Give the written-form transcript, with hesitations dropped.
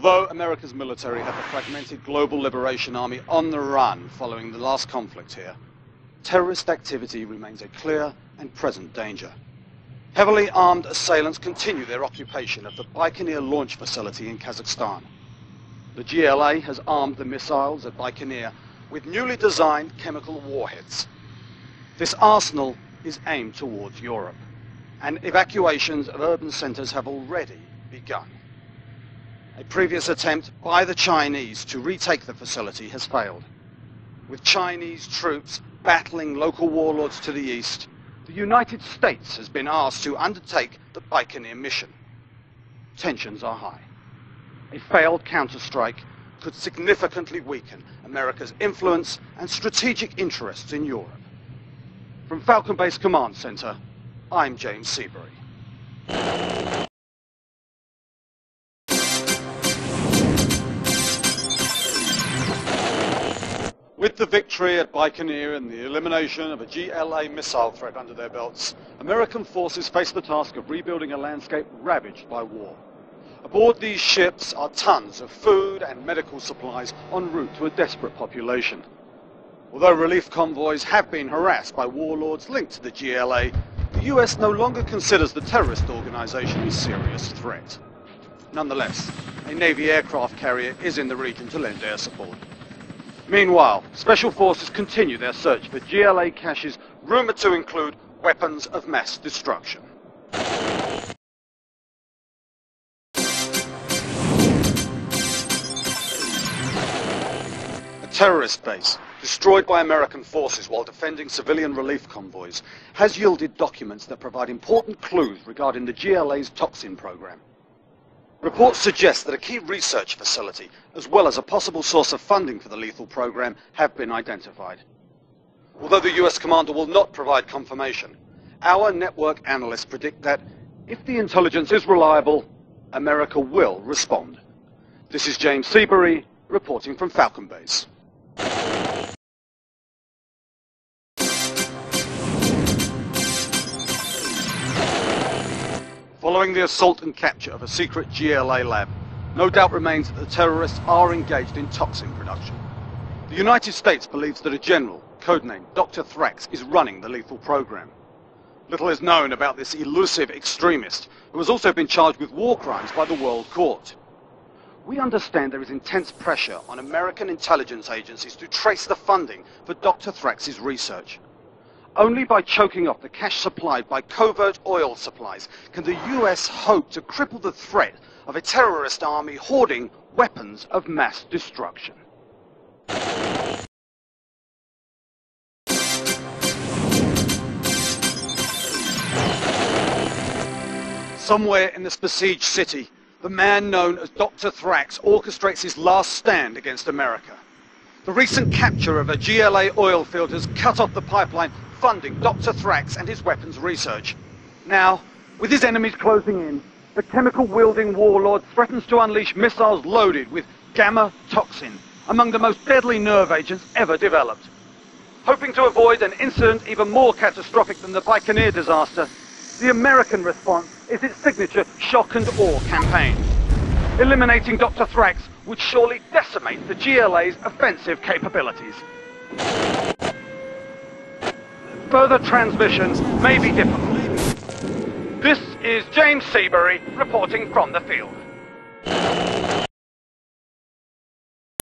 Although America's military had the fragmented Global Liberation Army on the run following the last conflict here, terrorist activity remains a clear and present danger. Heavily armed assailants continue their occupation of the Baikonur launch facility in Kazakhstan. The GLA has armed the missiles at Baikonur with newly designed chemical warheads. This arsenal is aimed towards Europe, and evacuations of urban centers have already begun. A previous attempt by the Chinese to retake the facility has failed. With Chinese troops battling local warlords to the east, the United States has been asked to undertake the Baikonur mission. Tensions are high. A failed counterstrike could significantly weaken America's influence and strategic interests in Europe. From Falcon Base Command Center, I'm James Seabury. With the victory at Baikonur and the elimination of a GLA missile threat under their belts, American forces face the task of rebuilding a landscape ravaged by war. Aboard these ships are tons of food and medical supplies en route to a desperate population. Although relief convoys have been harassed by warlords linked to the GLA, the US no longer considers the terrorist organization a serious threat. Nonetheless, a Navy aircraft carrier is in the region to lend air support. Meanwhile, special forces continue their search for GLA caches rumored to include weapons of mass destruction. A terrorist base, destroyed by American forces while defending civilian relief convoys, has yielded documents that provide important clues regarding the GLA's toxin program. Reports suggest that a key research facility, as well as a possible source of funding for the lethal program, have been identified. Although the US commander will not provide confirmation, our network analysts predict that if the intelligence is reliable, America will respond. This is James Seabury, reporting from Falcon Base. Following the assault and capture of a secret GLA lab, no doubt remains that the terrorists are engaged in toxin production. The United States believes that a general, codenamed Dr. Thrax, is running the lethal program. Little is known about this elusive extremist, who has also been charged with war crimes by the World Court. We understand there is intense pressure on American intelligence agencies to trace the funding for Dr. Thrax's research. Only by choking off the cash supplied by covert oil supplies can the US hope to cripple the threat of a terrorist army hoarding weapons of mass destruction. Somewhere in this besieged city, the man known as Dr. Thrax orchestrates his last stand against America. The recent capture of a GLA oil field has cut off the pipeline funding Dr. Thrax and his weapons research. Now, with his enemies closing in, the chemical-wielding warlord threatens to unleash missiles loaded with gamma toxin, among the most deadly nerve agents ever developed. Hoping to avoid an incident even more catastrophic than the Baikonur disaster, the American response is its signature shock and awe campaign. Eliminating Dr. Thrax would surely decimate the GLA's offensive capabilities. Further transmissions may be difficult. This is James Seabury reporting from the field.